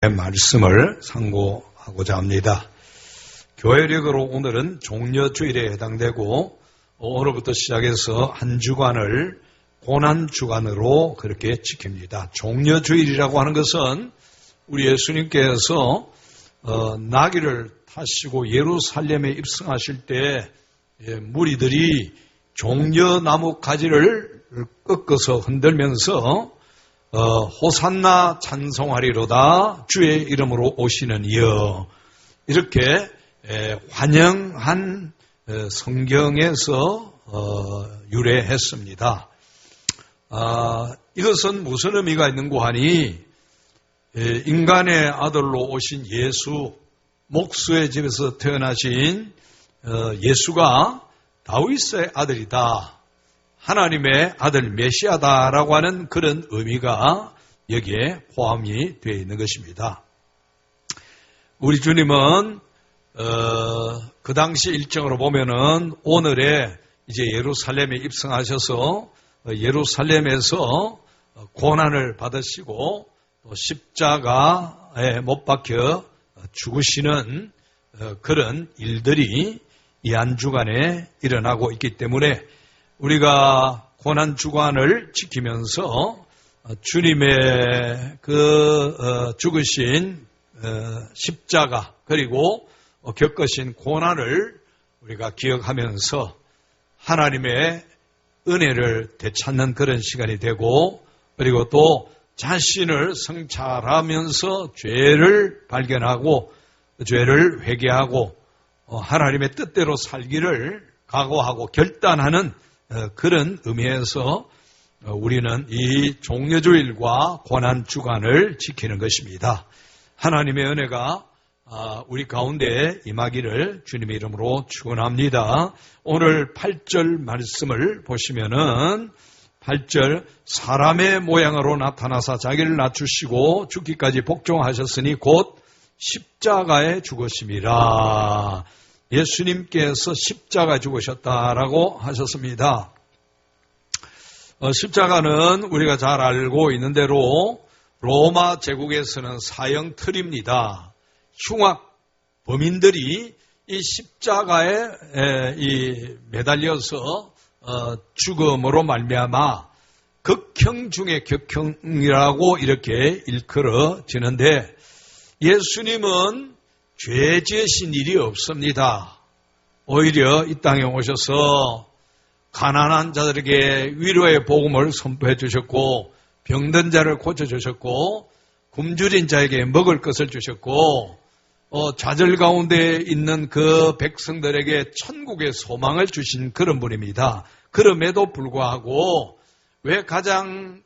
말씀을 상고하고자 합니다. 교회력으로 오늘은 종려주일에 해당되고 오늘부터 시작해서 한 주간을 고난주간으로 그렇게 지킵니다. 종려주일이라고 하는 것은 우리 예수님께서 나귀를 타시고 예루살렘에 입성하실 때 무리들이 종려나무 가지를 꺾어서 흔들면서 호산나 찬송하리로다 주의 이름으로 오시는 이여, 이렇게 환영한 성경에서 유래했습니다. 이것은 무슨 의미가 있는고 하니, 인간의 아들로 오신 예수, 목수의 집에서 태어나신 예수가 다윗의 아들이다, 하나님의 아들 메시아다라고 하는 그런 의미가 여기에 포함이 되어 있는 것입니다. 우리 주님은 그 당시 일정으로 보면은 오늘에 이제 예루살렘에 입성하셔서 예루살렘에서 고난을 받으시고 또 십자가에 못 박혀 죽으시는 그런 일들이 이 한 주간에 일어나고 있기 때문에 우리가 고난주간을 지키면서 주님의 죽으신 십자가, 그리고 겪으신 고난을 우리가 기억하면서 하나님의 은혜를 되찾는 그런 시간이 되고, 그리고 또 자신을 성찰하면서 죄를 발견하고 죄를 회개하고 하나님의 뜻대로 살기를 각오하고 결단하는 그런 의미에서 우리는 이 종려주일과 고난주간을 지키는 것입니다. 하나님의 은혜가 우리 가운데 임하기를 주님의 이름으로 축원합니다. 오늘 8절 말씀을 보시면은 8절, 사람의 모양으로 나타나사 자기를 낮추시고 죽기까지 복종하셨으니 곧 십자가에 죽으심이라. 예수님께서 십자가 죽으셨다라고 하셨습니다. 십자가는 우리가 잘 알고 있는 대로 로마 제국에서는 사형틀입니다. 흉악 범인들이 이 십자가에 매달려서 죽음으로 말미암아 극형 중의 극형이라고 이렇게 일컬어지는데, 예수님은 죄 지으신 일이 없습니다. 오히려 이 땅에 오셔서 가난한 자들에게 위로의 복음을 선포해 주셨고, 병든 자를 고쳐주셨고, 굶주린 자에게 먹을 것을 주셨고, 좌절 가운데 있는 그 백성들에게 천국의 소망을 주신 그런 분입니다. 그럼에도 불구하고 왜 가장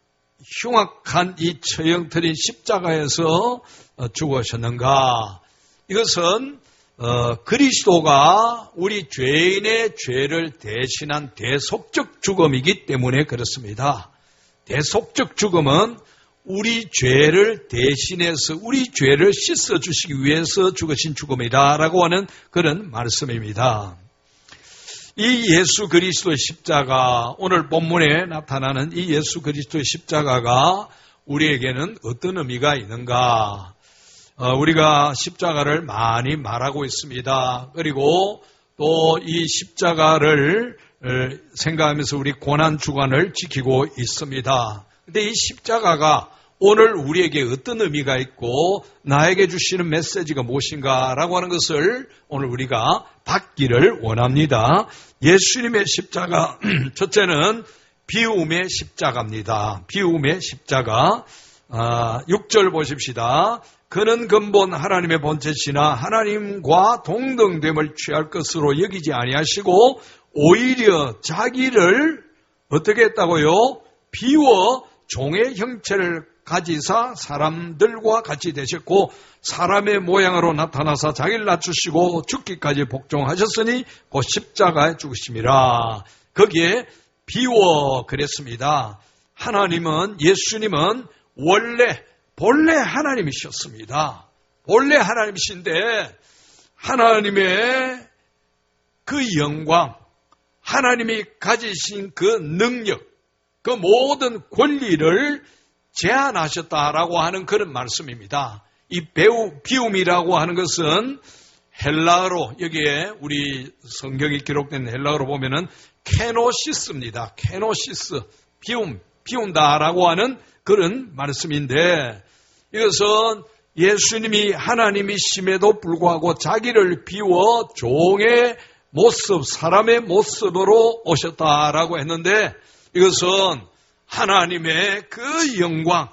흉악한 이 처형틀인 십자가에서 죽으셨는가? 이것은 그리스도가 우리 죄인의 죄를 대신한 대속적 죽음이기 때문에 그렇습니다. 대속적 죽음은 우리 죄를 대신해서 우리 죄를 씻어주시기 위해서 죽으신 죽음이다라고 하는 그런 말씀입니다. 이 예수 그리스도의 십자가, 오늘 본문에 나타나는 이 예수 그리스도의 십자가가 우리에게는 어떤 의미가 있는가? 우리가 십자가를 많이 말하고 있습니다. 그리고 또 이 십자가를 생각하면서 우리 고난주간을 지키고 있습니다. 근데 이 십자가가 오늘 우리에게 어떤 의미가 있고 나에게 주시는 메시지가 무엇인가라고 하는 것을 오늘 우리가 받기를 원합니다. 예수님의 십자가, 첫째는 비움의 십자가입니다. 비움의 십자가. 6절 보십시다. 그는 근본 하나님의 본체시나 하나님과 동등됨을 취할 것으로 여기지 아니하시고 오히려 자기를 어떻게 했다고요? 비워 종의 형체를 가지사 사람들과 같이 되셨고 사람의 모양으로 나타나사 자기를 낮추시고 죽기까지 복종하셨으니 곧 십자가에 죽으심이라. 거기에 비워 그랬습니다. 하나님은, 예수님은 본래 하나님이셨습니다. 본래 하나님이신데 하나님의 그 영광, 하나님이 가지신 그 능력, 그 모든 권리를 제한하셨다라고 하는 그런 말씀입니다. 이 비움이라고 하는 것은 헬라어로, 여기에 우리 성경이 기록된 헬라어로 보면은 케노시스입니다. 케노시스, 비운다라고 하는 그런 말씀인데, 이것은 예수님이 하나님이심에도 불구하고 자기를 비워 종의 모습, 사람의 모습으로 오셨다라고 했는데, 이것은 하나님의 그 영광,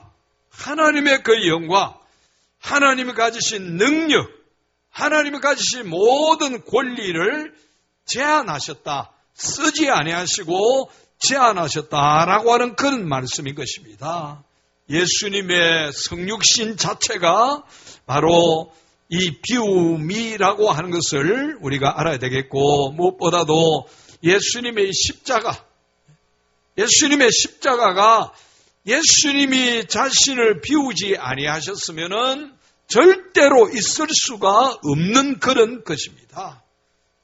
하나님이 가지신 능력, 하나님이 가지신 모든 권리를 제한하셨다, 쓰지 아니하시고 제한하셨다라고 하는 그런 말씀인 것입니다. 예수님의 성육신 자체가 바로 이 비움이라고 하는 것을 우리가 알아야 되겠고, 무엇보다도 예수님의 십자가가 예수님이 자신을 비우지 아니하셨으면은 절대로 있을 수가 없는 그런 것입니다.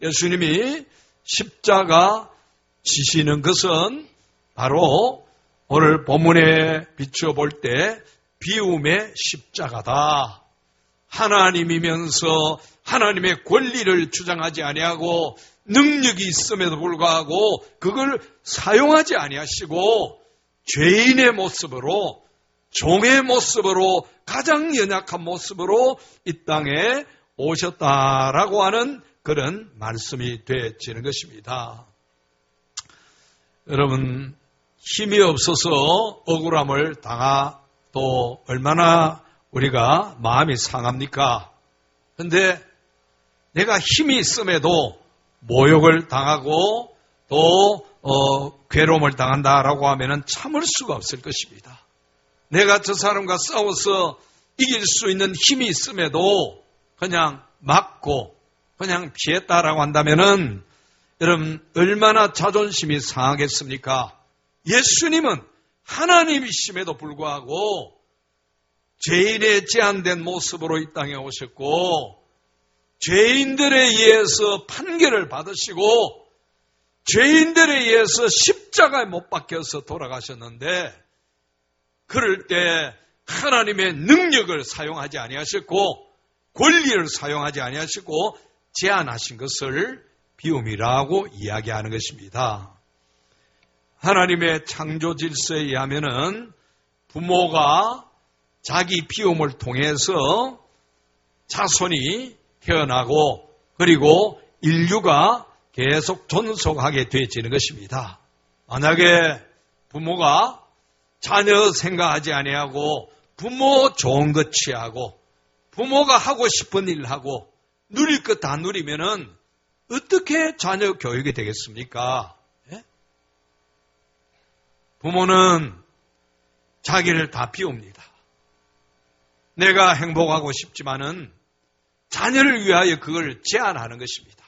예수님이 십자가 지시는 것은 바로 오늘 본문에 비춰볼 때 비움의 십자가다. 하나님이면서 하나님의 권리를 주장하지 아니하고 능력이 있음에도 불구하고 그걸 사용하지 아니하시고 죄인의 모습으로, 종의 모습으로, 가장 연약한 모습으로 이 땅에 오셨다라고 하는 그런 말씀이 되어지는 것입니다. 여러분, 힘이 없어서 억울함을 당하도 얼마나 우리가 마음이 상합니까? 그런데 내가 힘이 있음에도 모욕을 당하고 또 괴로움을 당한다라고 하면은 참을 수가 없을 것입니다. 내가 저 사람과 싸워서 이길 수 있는 힘이 있음에도 그냥 막고 그냥 피했다라고 한다면은 여러분 얼마나 자존심이 상하겠습니까? 예수님은 하나님이심에도 불구하고 죄인의 제한된 모습으로 이 땅에 오셨고 죄인들에 의해서 판결을 받으시고 죄인들에 의해서 십자가에 못 박혀서 돌아가셨는데, 그럴 때 하나님의 능력을 사용하지 아니하셨고 권리를 사용하지 아니하시고 제한하신 것을 비움이라고 이야기하는 것입니다. 하나님의 창조 질서에 의하면은 부모가 자기 비움을 통해서 자손이 태어나고 그리고 인류가 계속 존속하게 되어지는 것입니다. 만약에 부모가 자녀 생각하지 아니하고 부모 좋은 것 취하고 부모가 하고 싶은 일 하고 누릴 것 다 누리면은 어떻게 자녀 교육이 되겠습니까? 예? 부모는 자기를 다 비웁니다. 내가 행복하고 싶지만은 자녀를 위하여 그걸 제한하는 것입니다.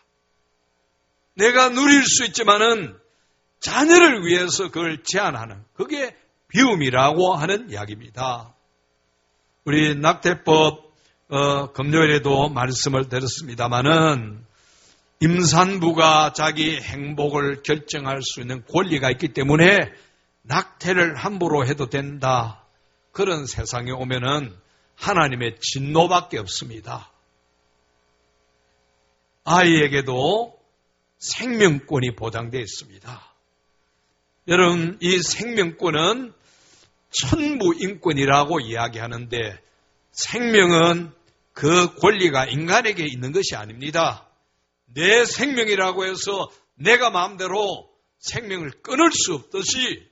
내가 누릴 수 있지만은 자녀를 위해서 그걸 제한하는, 그게 비움이라고 하는 이야기입니다. 우리 낙태법 금요일에도 말씀을 드렸습니다마는 임산부가 자기 행복을 결정할 수 있는 권리가 있기 때문에 낙태를 함부로 해도 된다. 그런 세상에 오면은 하나님의 진노밖에 없습니다. 아이에게도 생명권이 보장되어 있습니다. 여러분, 이 생명권은 천부인권이라고 이야기하는데 생명은 그 권리가 인간에게 있는 것이 아닙니다. 내 생명이라고 해서 내가 마음대로 생명을 끊을 수 없듯이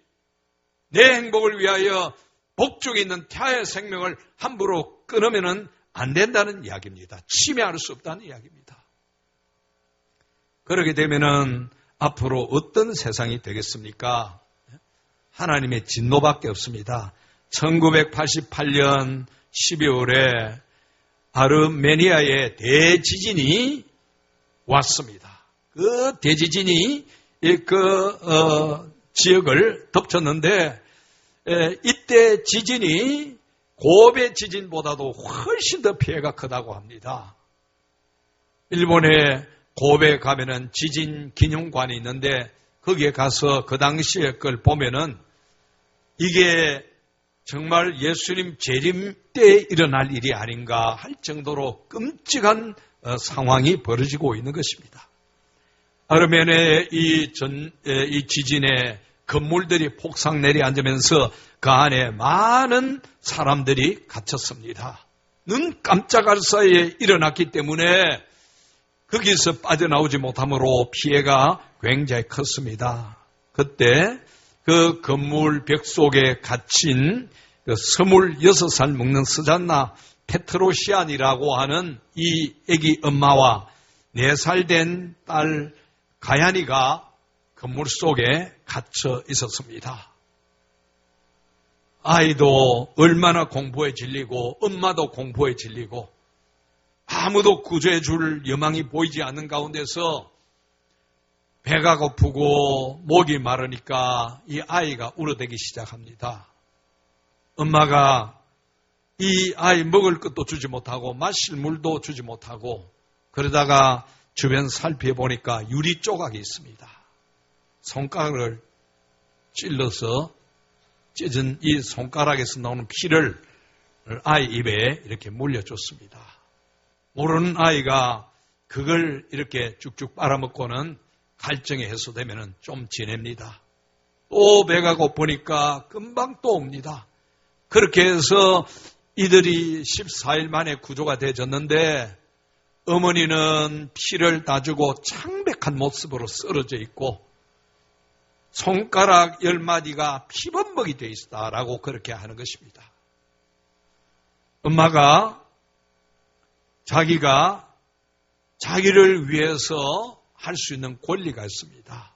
내 행복을 위하여 복중에 있는 태아의 생명을 함부로 끊으면 안 된다는 이야기입니다. 침해할 수 없다는 이야기입니다. 그렇게 되면은 앞으로 어떤 세상이 되겠습니까? 하나님의 진노밖에 없습니다. 1988년 12월에 아르메니아의 대지진이 왔습니다. 그 대지진이 지역을 덮쳤는데 이때 지진이 고베 지진보다도 훨씬 더 피해가 크다고 합니다. 일본의 고베에 가면은 지진 기념관이 있는데 거기에 가서 그 당시에 걸 보면은 이게 정말 예수님 재림 때 일어날 일이 아닌가 할 정도로 끔찍한 상황이 벌어지고 있는 것입니다. 아르메니아의 이 지진에 건물들이 폭삭 내려앉으면서 그 안에 많은 사람들이 갇혔습니다. 눈 깜짝할 사이에 일어났기 때문에 거기서 빠져나오지 못함으로 피해가 굉장히 컸습니다. 그때 그 건물 벽 속에 갇힌 그 26살 먹는 스잔나 페트로시안이라고 하는 이 아기 엄마와 4살 된 딸 가야니가 건물 속에 갇혀 있었습니다. 아이도 얼마나 공포에 질리고 엄마도 공포에 질리고 아무도 구조해 줄 여망이 보이지 않는 가운데서 배가 고프고 목이 마르니까 이 아이가 울어대기 시작합니다. 엄마가 이 아이 먹을 것도 주지 못하고 마실 물도 주지 못하고 그러다가 주변 살펴보니까 유리 조각이 있습니다. 손가락을 찔러서 찢은 이 손가락에서 나오는 피를 아이 입에 이렇게 물려줬습니다. 모르는 아이가 그걸 이렇게 쭉쭉 빨아먹고는 갈증이 해소되면 좀 지냅니다. 또 배가 고프니까 금방 또 옵니다. 그렇게 해서 이들이 14일 만에 구조가 되어졌는데 어머니는 피를 다 주고 창백한 모습으로 쓰러져 있고 손가락 10마디가 피범벅이 되어 있다라고 그렇게 하는 것입니다. 엄마가 자기가 자기를 위해서 할 수 있는 권리가 있습니다.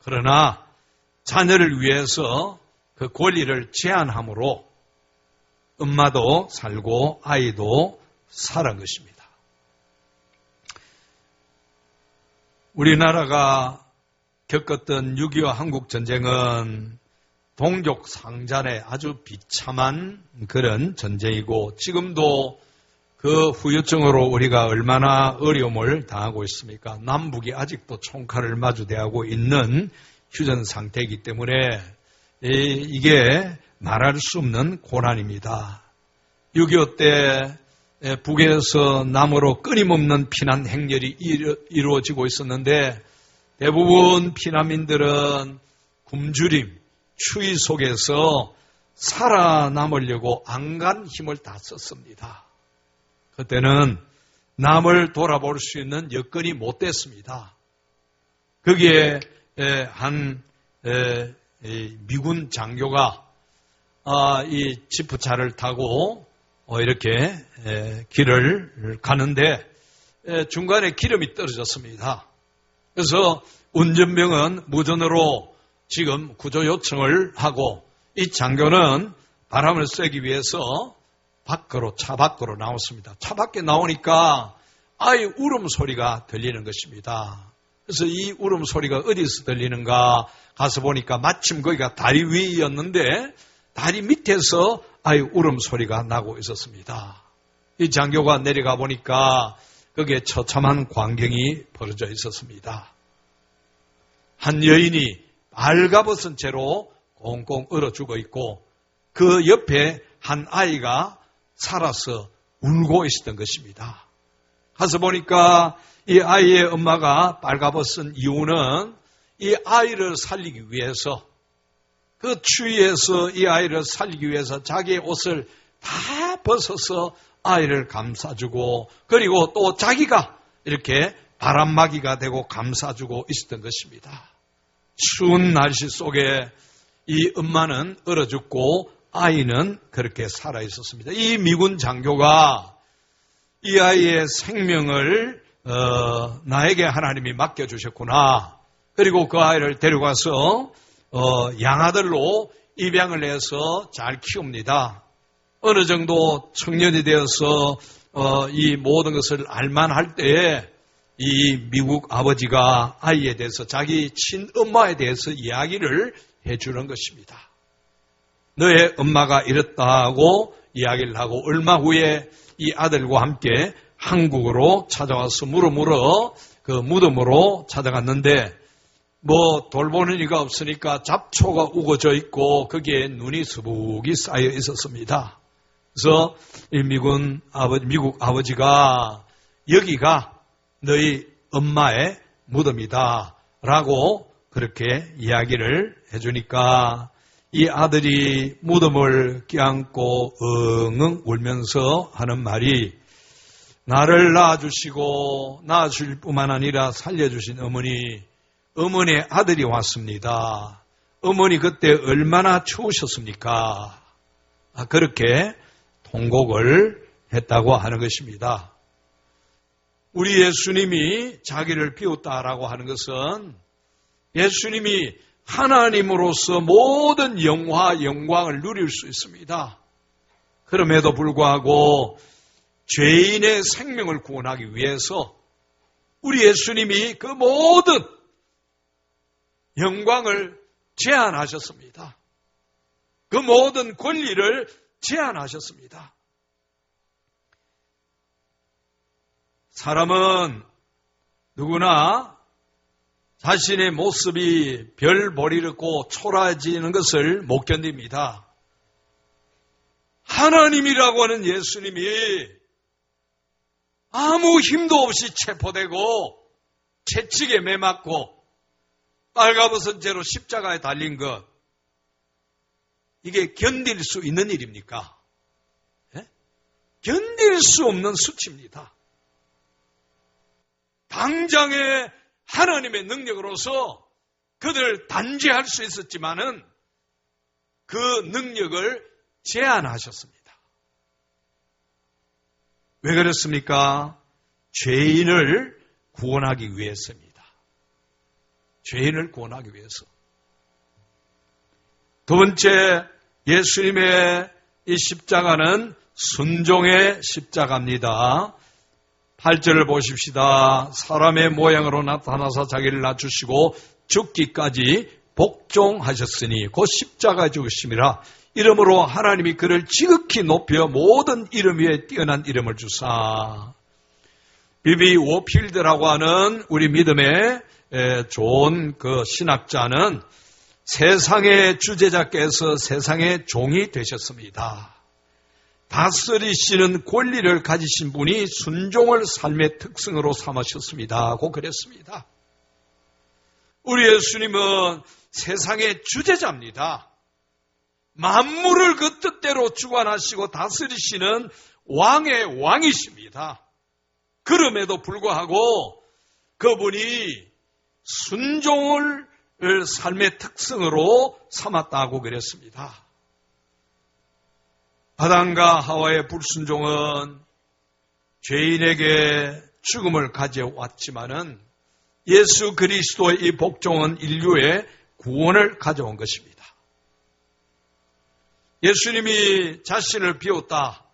그러나 자녀를 위해서 그 권리를 제한함으로 엄마도 살고 아이도 살은 것입니다. 우리나라가 겪었던 6.25 한국전쟁은 동족 상잔의 아주 비참한 그런 전쟁이고 지금도 그 후유증으로 우리가 얼마나 어려움을 당하고 있습니까? 남북이 아직도 총칼을 마주대하고 있는 휴전 상태이기 때문에 이게 말할 수 없는 고난입니다. 6.25 때 북에서 남으로 끊임없는 피난 행렬이 이루어지고 있었는데 대부분 피난민들은 굶주림, 추위 속에서 살아남으려고 안간 힘을 다 썼습니다. 그때는 남을 돌아볼 수 있는 여건이 못 됐습니다. 거기에 한 미군 장교가 이 지프차를 타고 이렇게 길을 가는데 중간에 기름이 떨어졌습니다. 그래서 운전병은 무전으로 지금 구조 요청을 하고 이 장교는 바람을 쐬기 위해서 차 밖으로 나왔습니다. 차 밖에 나오니까 아이 울음소리가 들리는 것입니다. 그래서 이 울음소리가 어디서 들리는가 가서 보니까 마침 거기가 다리 위였는데 다리 밑에서 아이 울음소리가 나고 있었습니다. 이 장교가 내려가 보니까 거기에 처참한 광경이 벌어져 있었습니다. 한 여인이 발가벗은 채로 꽁꽁 얼어 죽어 있고 그 옆에 한 아이가 살아서 울고 있었던 것입니다. 가서 보니까 이 아이의 엄마가 발가벗은 이유는 이 아이를 살리기 위해서 그 추위에서 이 아이를 살리기 위해서 자기의 옷을 다 벗어서 아이를 감싸주고 그리고 또 자기가 이렇게 바람막이가 되고 감싸주고 있었던 것입니다. 추운 날씨 속에 이 엄마는 얼어 죽고 아이는 그렇게 살아 있었습니다. 이 미군 장교가 이 아이의 생명을 나에게 하나님이 맡겨주셨구나. 그리고 그 아이를 데려가서 양아들로 입양을 해서 잘 키웁니다. 어느 정도 청년이 되어서 이 모든 것을 알만할 때에 이 미국 아버지가 아이에 대해서 자기 친엄마에 대해서 이야기를 해주는 것입니다. 너의 엄마가 이랬다고 이야기를 하고 얼마 후에 이 아들과 함께 한국으로 찾아와서 무덤으로 찾아갔는데 돌보는 이가 없으니까 잡초가 우거져 있고 거기에 눈이 수북이 쌓여 있었습니다. 그래서 이 미국 아버지가 여기가 너희 엄마의 무덤이다 라고 그렇게 이야기를 해주니까 이 아들이 무덤을 껴안고 엉엉 울면서 하는 말이, 나를 낳아주시고 낳아주실 뿐만 아니라 살려주신 어머니의 아들이 왔습니다. 어머니 그때 얼마나 추우셨습니까? 그렇게 통곡을 했다고 하는 것입니다. 우리 예수님이 자기를 비웠다라고 하는 것은 예수님이 하나님으로서 모든 영광을 누릴 수 있습니다. 그럼에도 불구하고 죄인의 생명을 구원하기 위해서 우리 예수님이 그 모든 영광을 제한하셨습니다. 그 모든 권리를 제한하셨습니다. 사람은 누구나 자신의 모습이 별보리르고 초라해지는 것을 못 견딥니다. 하나님이라고 하는 예수님이 아무 힘도 없이 체포되고 채찍에 매맞고 빨가벗은 채로 십자가에 달린 것, 이게 견딜 수 있는 일입니까? 예? 견딜 수 없는 수치입니다. 당장에 하나님의 능력으로서 그들을 단죄할 수 있었지만은 그 능력을 제한하셨습니다. 왜 그렇습니까? 죄인을 구원하기 위해서입니다. 죄인을 구원하기 위해서. 두 번째, 예수님의 이 십자가는 순종의 십자가입니다. 8절을 보십시다. 사람의 모양으로 나타나서 자기를 낮추시고 죽기까지 복종하셨으니 곧 십자가에 죽으심이라. 이름으로 하나님이 그를 지극히 높여 모든 이름 위에 뛰어난 이름을 주사. 비비 워필드라고 하는 우리 믿음의 좋은 그 신학자는 세상의 주제자께서 세상의 종이 되셨습니다. 다스리시는 권리를 가지신 분이 순종을 삶의 특성으로 삼으셨습니다. 고 그랬습니다. 우리 예수님은 세상의 주제자입니다. 만물을 그 뜻대로 주관하시고 다스리시는 왕의 왕이십니다. 그럼에도 불구하고 그분이 순종을 삶의 특성으로 삼았다고 그랬습니다. 아담과 하와의 불순종은 죄인에게 죽음을 가져왔지만은 예수 그리스도의 이 복종은 인류의 구원을 가져온 것입니다. 예수님이 자신을 비웠다.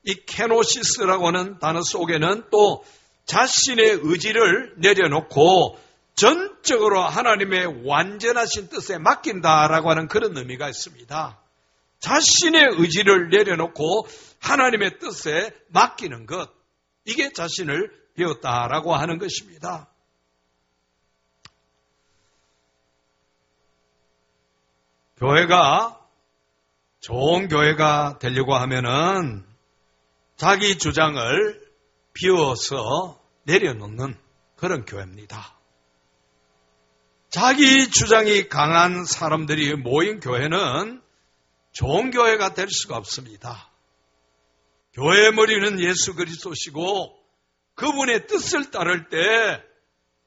이 케노시스라고 하는 단어 속에는 또 자신의 의지를 내려놓고 전적으로 하나님의 완전하신 뜻에 맡긴다라고 하는 그런 의미가 있습니다. 자신의 의지를 내려놓고 하나님의 뜻에 맡기는 것, 이게 자신을 비웠다라고 하는 것입니다. 교회가 좋은 교회가 되려고 하면은 자기 주장을 비워서 내려놓는 그런 교회입니다. 자기 주장이 강한 사람들이 모인 교회는 좋은 교회가 될 수가 없습니다. 교회의 머리는 예수 그리스도시고 그분의 뜻을 따를 때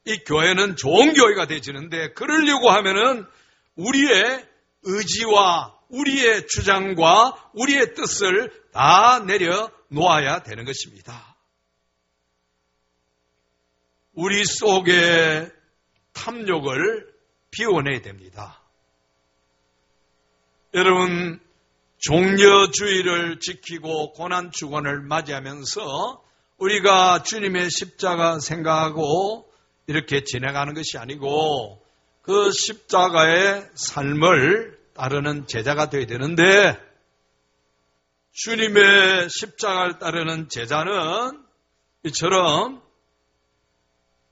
이 교회는 좋은 교회가 되지는데, 그러려고 하면은 우리의 의지와 우리의 주장과 우리의 뜻을 다 내려놓아야 되는 것입니다. 우리 속에 탐욕을 비워내야 됩니다. 여러분, 종려주의를 지키고 고난주간을 맞이하면서 우리가 주님의 십자가 생각하고 이렇게 지나가는 것이 아니고 그 십자가의 삶을 따르는 제자가 되어야 되는데, 주님의 십자가를 따르는 제자는 이처럼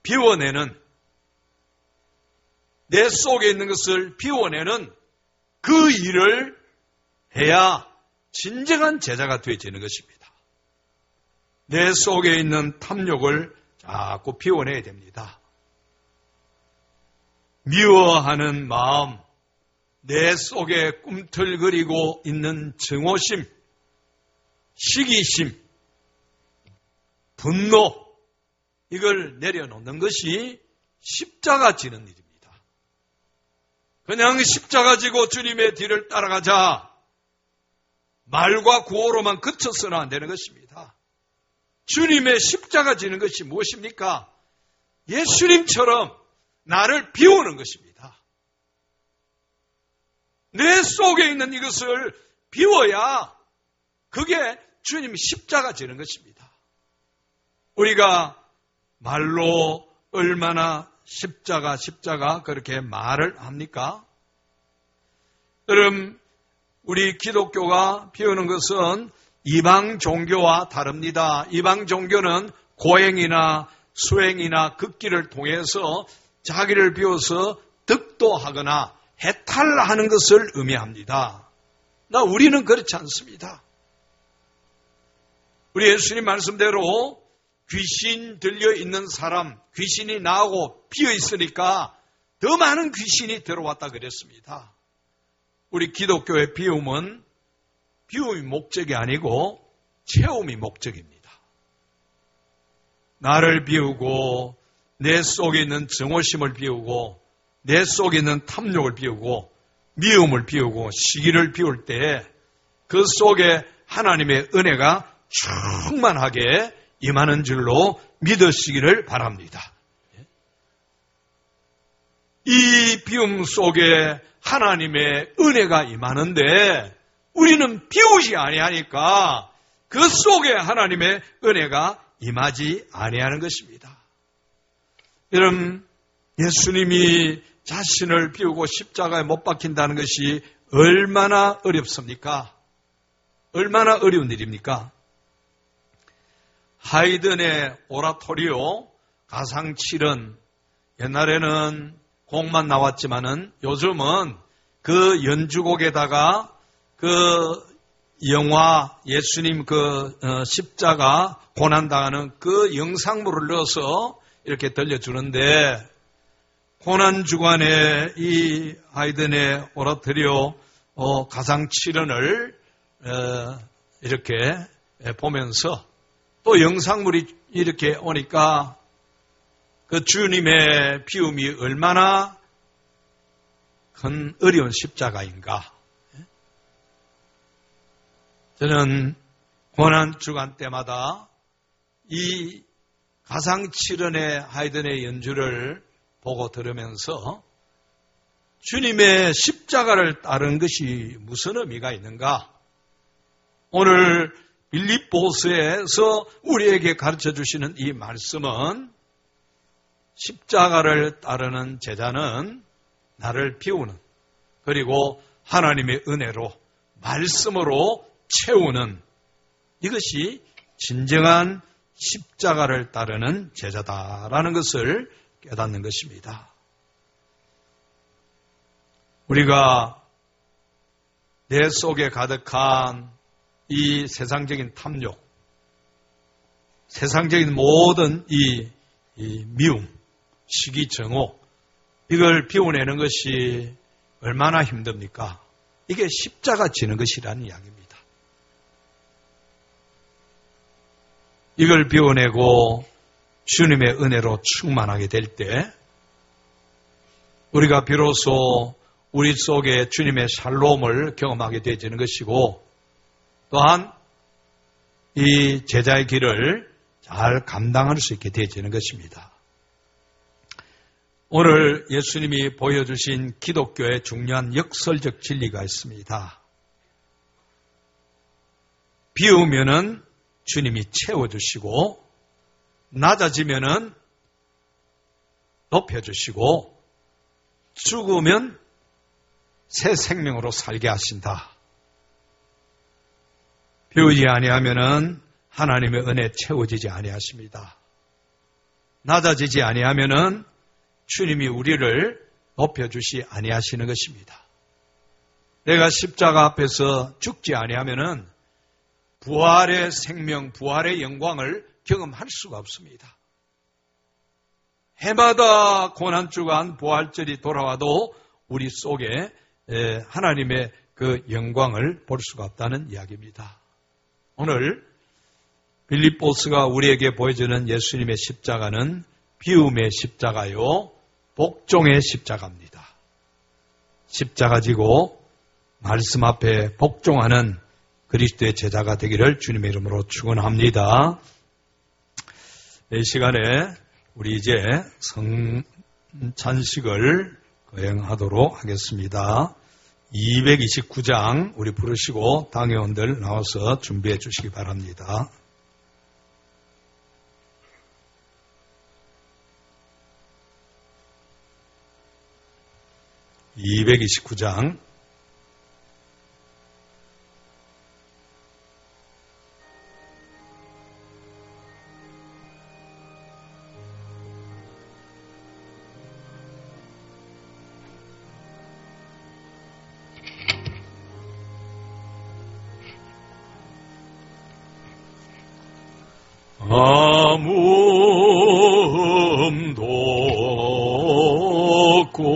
비워내는, 내 속에 있는 것을 비워내는 그 일을 해야 진정한 제자가 되어지는 것입니다. 내 속에 있는 탐욕을 자꾸 비워내야 됩니다. 미워하는 마음, 내 속에 꿈틀거리고 있는 증오심, 시기심, 분노, 이걸 내려놓는 것이 십자가 지는 일입니다. 그냥 십자가 지고 주님의 뒤를 따라가자, 말과 구호로만 그쳐서는 안 되는 것입니다. 주님의 십자가 지는 것이 무엇입니까? 예수님처럼 나를 비우는 것입니다. 내 속에 있는 이것을 비워야 그게 주님 십자가 지는 것입니다. 우리가 말로 얼마나 십자가 그렇게 말을 합니까? 여러분, 우리 기독교가 비우는 것은 이방 종교와 다릅니다. 이방 종교는 고행이나 수행이나 극기를 통해서 자기를 비워서 득도하거나 해탈하는 것을 의미합니다. 우리는 그렇지 않습니다. 우리 예수님 말씀대로 귀신 들려있는 사람, 귀신이 나오고 비어있으니까 더 많은 귀신이 들어왔다 그랬습니다. 우리 기독교의 비움은 비움이 목적이 아니고 채움이 목적입니다. 나를 비우고 내 속에 있는 증오심을 비우고 내 속에 있는 탐욕을 비우고 미움을 비우고 시기를 비울 때 그 속에 하나님의 은혜가 충만하게 임하는 줄로 믿으시기를 바랍니다. 이 비움 속에 하나님의 은혜가 임하는데 우리는 비우지 아니하니까 그 속에 하나님의 은혜가 임하지 아니하는 것입니다. 여러분, 예수님이 자신을 비우고 십자가에 못 박힌다는 것이 얼마나 어렵습니까? 얼마나 어려운 일입니까? 하이든의 오라토리오, 가상칠은 옛날에는 곡만 나왔지만은 요즘은 그 연주곡에다가 그 영화 예수님 십자가 고난당하는 그 영상물을 넣어서 이렇게 들려주는데, 고난주간에 이 하이든의 오라토리오 가상칠언을 이렇게 보면서 또 영상물이 이렇게 오니까 그 주님의 비움이 얼마나 큰 어려운 십자가인가. 저는 고난주간 때마다 이 가상칠언의 하이든의 연주를 보고 들으면서 주님의 십자가를 따른 것이 무슨 의미가 있는가? 오늘 빌립보서에서 우리에게 가르쳐 주시는 이 말씀은 십자가를 따르는 제자는 나를 비우는, 그리고 하나님의 은혜로 말씀으로 채우는, 이것이 진정한 십자가를 따르는 제자다라는 것을 깨닫는 것입니다. 우리가 내 속에 가득한 이 세상적인 탐욕, 세상적인 모든 이 미움, 시기, 정오, 이걸 비워내는 것이 얼마나 힘듭니까? 이게 십자가 지는 것이라는 이야기입니다. 이걸 비워내고 주님의 은혜로 충만하게 될 때 우리가 비로소 우리 속에 주님의 샬롬을 경험하게 되어지는 것이고, 또한 이 제자의 길을 잘 감당할 수 있게 되어지는 것입니다. 오늘 예수님이 보여주신 기독교의 중요한 역설적 진리가 있습니다. 비우면은 주님이 채워주시고, 낮아지면은 높여주시고, 죽으면 새 생명으로 살게 하신다. 비우지 아니하면은 하나님의 은혜 채워지지 아니하십니다. 낮아지지 아니하면은 주님이 우리를 높여주시 아니하시는 것입니다. 내가 십자가 앞에서 죽지 아니하면은 부활의 생명, 부활의 영광을 경험할 수가 없습니다. 해마다 고난주간 부활절이 돌아와도 우리 속에 하나님의 그 영광을 볼 수가 없다는 이야기입니다. 오늘 빌립보스가 우리에게 보여주는 예수님의 십자가는 비움의 십자가요, 복종의 십자가입니다. 십자가 지고 말씀 앞에 복종하는 그리스도의 제자가 되기를 주님의 이름으로 축원합니다. 이 시간에 우리 이제 성찬식을 거행하도록 하겠습니다. 229장 우리 부르시고 당회원들 나와서 준비해 주시기 바랍니다. (229장) 아무 음도 없고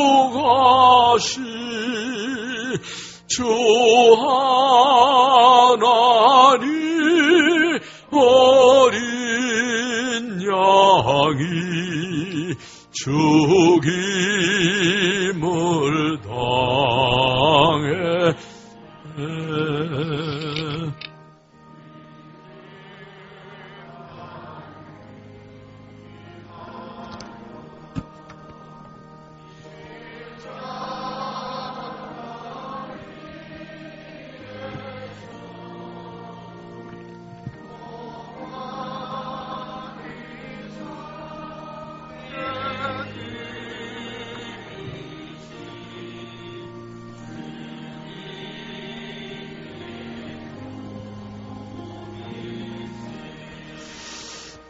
거룩하시 주 하나님 어린 양이 죽임을 당해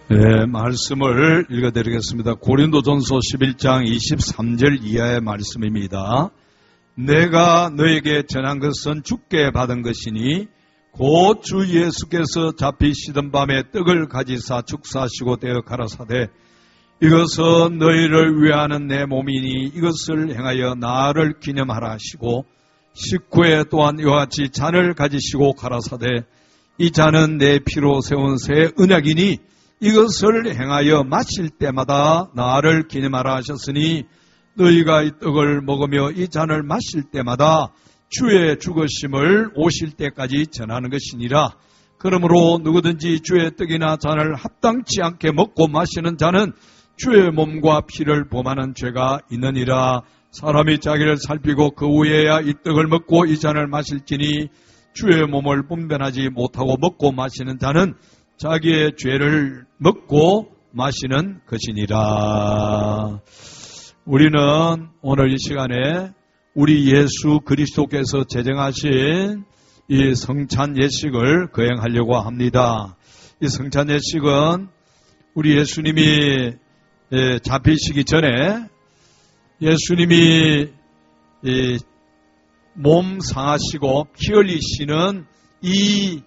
네, 말씀을 읽어드리겠습니다. 고린도전서 11장 23절 이하의 말씀입니다. 내가 너에게 전한 것은 주께 받은 것이니 곧 주 예수께서 잡히시던 밤에 떡을 가지사 축사하시고 떼어 가라사대 이것은 너희를 위하는 내 몸이니 이것을 행하여 나를 기념하라 하시고 식후에 또한 이와 같이 잔을 가지시고 가라사대 이 잔은 내 피로 세운 새 언약이니 이것을 행하여 마실 때마다 나를 기념하라 하셨으니 너희가 이 떡을 먹으며 이 잔을 마실 때마다 주의 죽으심을 오실 때까지 전하는 것이니라. 그러므로 누구든지 주의 떡이나 잔을 합당치 않게 먹고 마시는 자는 주의 몸과 피를 범하는 죄가 있느니라. 사람이 자기를 살피고 그 후에야 이 떡을 먹고 이 잔을 마실지니 주의 몸을 분별하지 못하고 먹고 마시는 자는 자기의 죄를 먹고 마시는 것이니라. 우리는 오늘 이 시간에 우리 예수 그리스도께서 제정하신 이 성찬 예식을 거행하려고 합니다. 이 성찬 예식은 우리 예수님이 잡히시기 전에 예수님이 몸 상하시고 피 흘리시는 이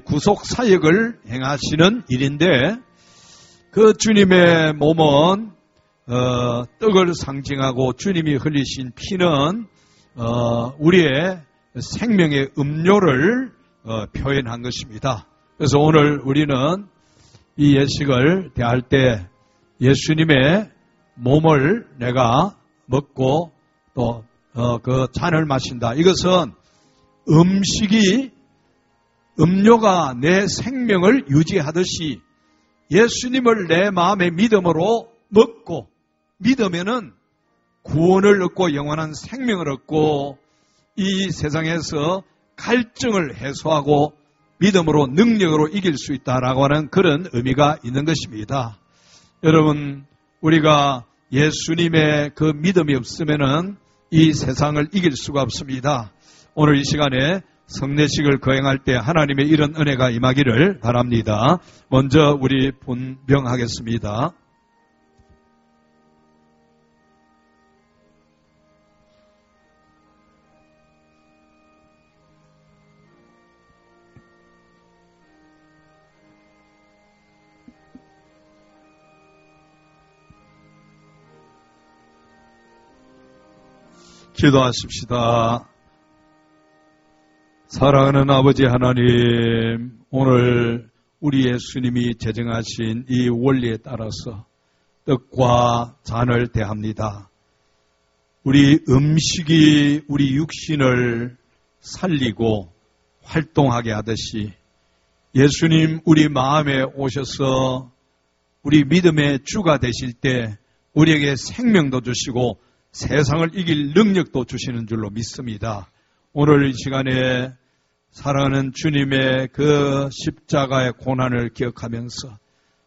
구속 사역을 행하시는 일인데 그 주님의 몸은 떡을 상징하고 주님이 흘리신 피는 우리의 생명의 음료를 표현한 것입니다. 그래서 오늘 우리는 이 예식을 대할 때 예수님의 몸을 내가 먹고 또 그 잔을 마신다. 이것은 음료가 내 생명을 유지하듯이 예수님을 내 마음의 믿음으로 먹고 믿으면은 구원을 얻고 영원한 생명을 얻고 이 세상에서 갈증을 해소하고 믿음으로 능력으로 이길 수 있다라고 하는 그런 의미가 있는 것입니다. 여러분, 우리가 예수님의 그 믿음이 없으면은 이 세상을 이길 수가 없습니다. 오늘 이 시간에 성례식을 거행할 때 하나님의 이런 은혜가 임하기를 바랍니다. 먼저 우리 분병하겠습니다. 기도하십시다. 사랑하는 아버지 하나님, 오늘 우리 예수님이 제정하신 이 원리에 따라서 떡과 잔을 대합니다. 우리 음식이 우리 육신을 살리고 활동하게 하듯이 예수님 우리 마음에 오셔서 우리 믿음의 주가 되실 때 우리에게 생명도 주시고 세상을 이길 능력도 주시는 줄로 믿습니다. 오늘 이 시간에 사랑하는 주님의 그 십자가의 고난을 기억하면서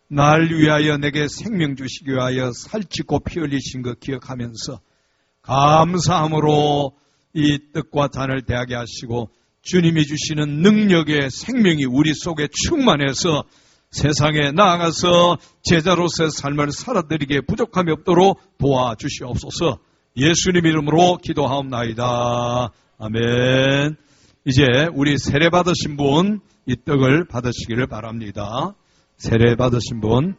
날 위하여 내게 생명 주시기 위하여 살찌고 피 흘리신 것 기억하면서 감사함으로 이 떡과 잔을 대하게 하시고 주님이 주시는 능력의 생명이 우리 속에 충만해서 세상에 나아가서 제자로서의 삶을 살아드리기에 부족함이 없도록 도와주시옵소서. 예수님 이름으로 기도하옵나이다. 아멘. 이제 우리 세례 받으신 분 이 떡을 받으시기를 바랍니다. 세례 받으신 분.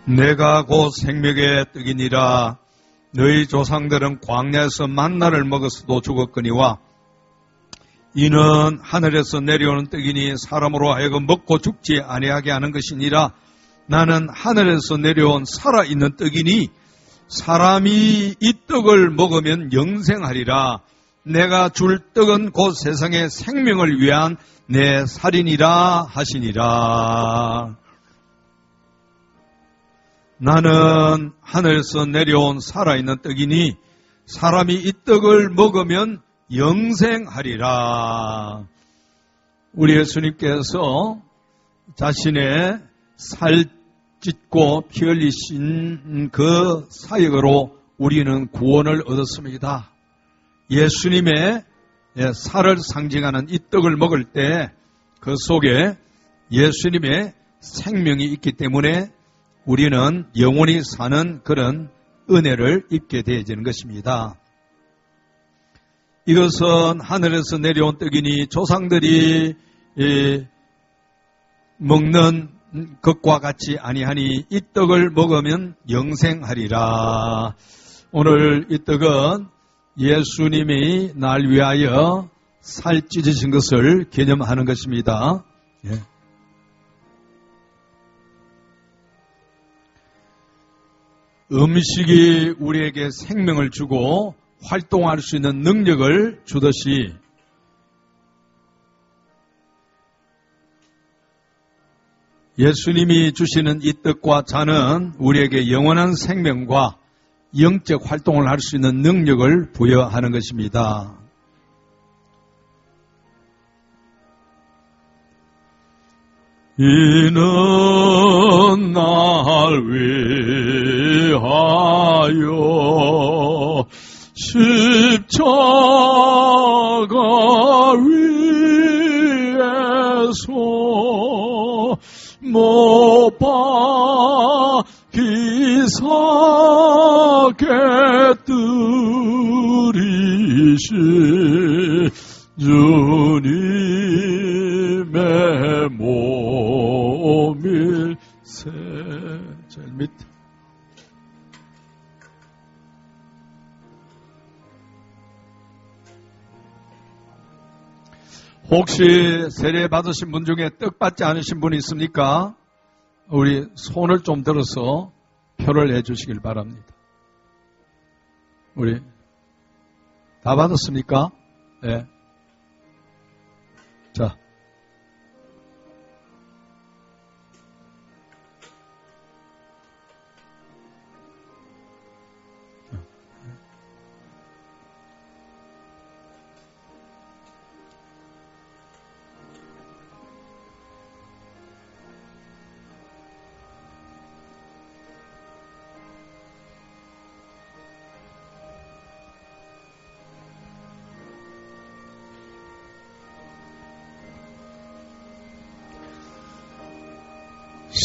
내가 곧 생명의 떡이니라. 너희 조상들은 광야에서 만나를 먹었어도 죽었거니와 이는 하늘에서 내려오는 떡이니 사람으로 하여금 먹고 죽지 아니하게 하는 것이니라. 나는 하늘에서 내려온 살아있는 떡이니 사람이 이 떡을 먹으면 영생하리라. 내가 줄 떡은 곧 세상의 생명을 위한 내 살이니라 하시니라. 나는 하늘에서 내려온 살아있는 떡이니 사람이 이 떡을 먹으면 영생하리라. 우리 예수님께서 자신의 살찢고 피 흘리신 그 사역으로 우리는 구원을 얻었습니다. 예수님의 살을 상징하는 이 떡을 먹을 때 그 속에 예수님의 생명이 있기 때문에 우리는 영원히 사는 그런 은혜를 입게 되어지는 것입니다. 이것은 하늘에서 내려온 떡이니 조상들이 먹는 것과 같이 아니하니 이 떡을 먹으면 영생하리라. 오늘 이 떡은 예수님이 날 위하여 살 찢으신 것을 기념하는 것입니다. 예. 음식이 우리에게 생명을 주고 활동할 수 있는 능력을 주듯이 예수님이 주시는 이 떡과 잔은 우리에게 영원한 생명과 영적 활동을 할 수 있는 능력을 부여하는 것입니다. 이는 날 위하여 십자가 위에서 못 박히사게 들이신 주님의 몸일세. 제일 밑에 혹시 세례 받으신 분 중에 떡 받지 않으신 분이 있습니까? 우리 손을 좀 들어서 표를 해주시길 바랍니다. 우리 다 받았습니까? 네.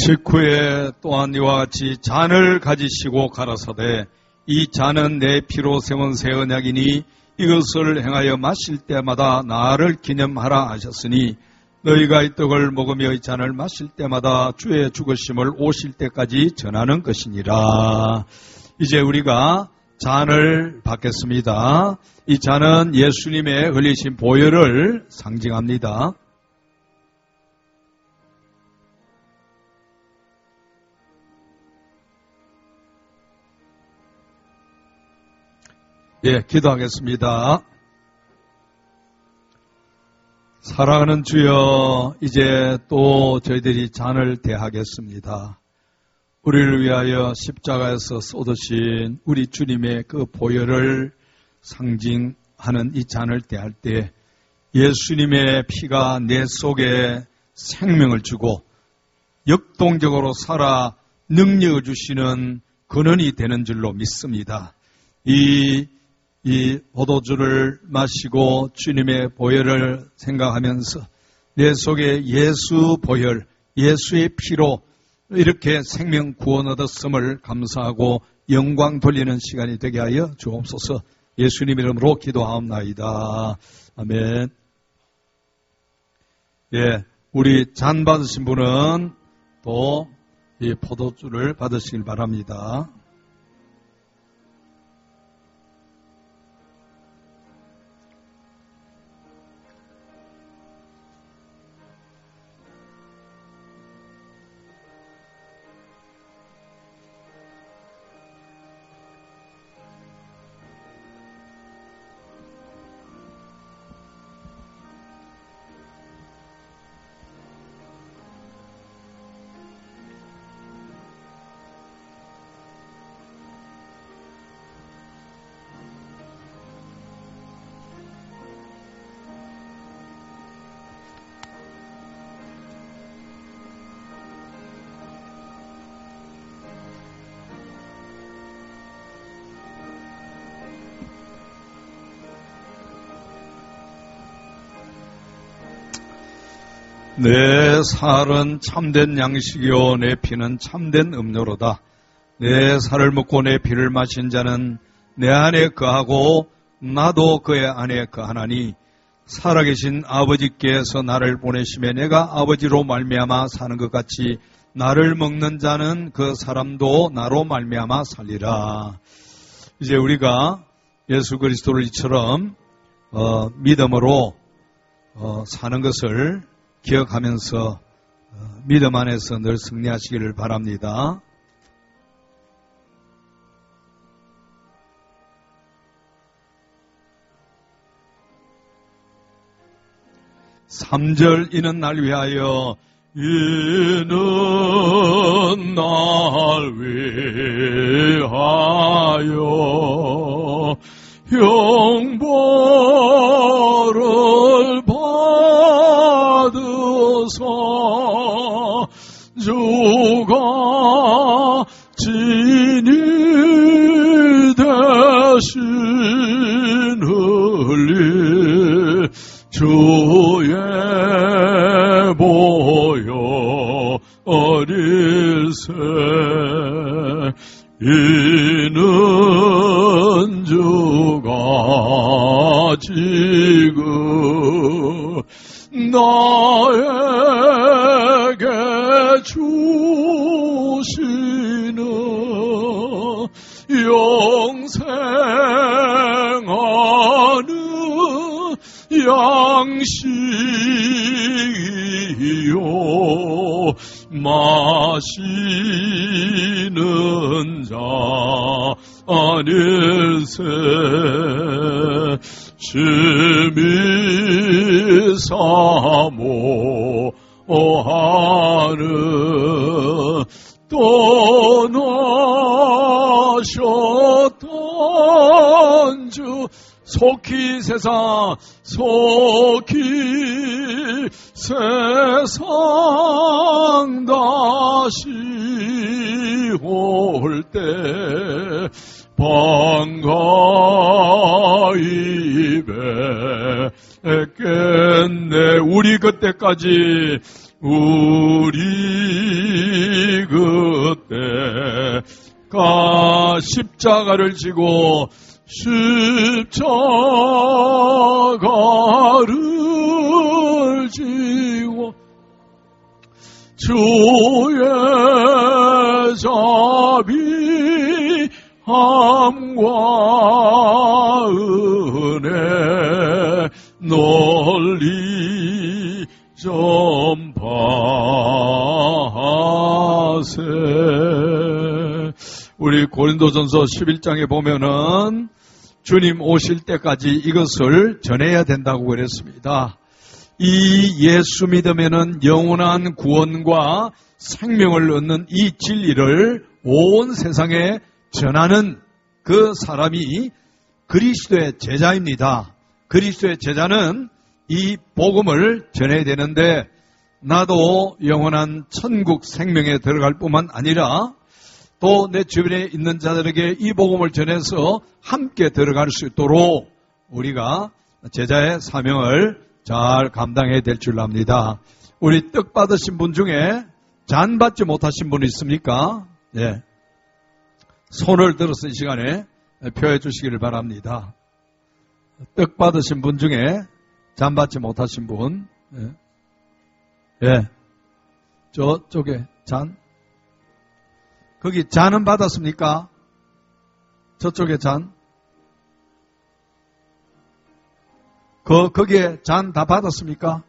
직후에 또한 이와 같이 잔을 가지시고 가라사대 이 잔은 내 피로 세운 새 언약이니 이것을 행하여 마실 때마다 나를 기념하라 하셨으니 너희가 이 떡을 먹으며 이 잔을 마실 때마다 주의 죽으심을 오실 때까지 전하는 것이니라. 이제 우리가 잔을 받겠습니다. 이 잔은 예수님의 흘리신 보혈을 상징합니다. 예, 기도하겠습니다. 사랑하는 주여, 이제 또 저희들이 잔을 대하겠습니다. 우리를 위하여 십자가에서 쏟으신 우리 주님의 그 보혈을 상징하는 이 잔을 대할 때 예수님의 피가 내 속에 생명을 주고 역동적으로 살아 능력을 주시는 근원이 되는 줄로 믿습니다. 이 포도주를 마시고 주님의 보혈을 생각하면서 내 속에 예수 보혈, 예수의 피로 이렇게 생명 구원 얻었음을 감사하고 영광 돌리는 시간이 되게 하여 주옵소서. 예수님 이름으로 기도하옵나이다. 아멘. 예, 우리 잔 받으신 분은 또 이 포도주를 받으시길 바랍니다. 내 살은 참된 양식이요 내 피는 참된 음료로다. 내 살을 먹고 내 피를 마신 자는 내 안에 거하고 나도 그의 안에 거하나니 살아계신 아버지께서 나를 보내심에 내가 아버지로 말미암아 사는 것 같이 나를 먹는 자는 그 사람도 나로 말미암아 살리라. 이제 우리가 예수 그리스도를 이처럼 믿음으로 사는 것을 기억하면서 믿음 안에서 늘 승리하시기를 바랍니다. (3절) 이는 날 위하여 이는 날 위하여 형벌을 받으사 주가 진이 대신 흘리 주의 보혈일세 이는 주가 지금 나에게 주시는 영생하는 양식이요 마시는 자 아닐세 심히 사모하는 떠나셨던 주 속히 세상 다시 올 때 반가이 뵙겠네. 우리 그때까지 우리 그때 십자가를 지고 십자가를 지고 주의 자비함과 은혜 널리 전파하세. 우리 고린도전서 11장에 보면은 주님 오실 때까지 이것을 전해야 된다고 그랬습니다. 이 예수 믿으면은 영원한 구원과 생명을 얻는 이 진리를 온 세상에 전하는 그 사람이 그리스도의 제자입니다. 그리스도의 제자는 이 복음을 전해야 되는데, 나도 영원한 천국 생명에 들어갈 뿐만 아니라 또 내 주변에 있는 자들에게 이 복음을 전해서 함께 들어갈 수 있도록 우리가 제자의 사명을 잘 감당해야 될 줄 압니다. 우리 떡 받으신 분 중에 잔 받지 못하신 분 있습니까? 네. 손을 들어서 이 시간에 표해 주시기를 바랍니다. 떡 받으신 분 중에 잔 받지 못하신 분. 예. 네. 저쪽에 잔. 거기 잔은 받았습니까? 저쪽에 잔. 거기에 잔 다 받았습니까?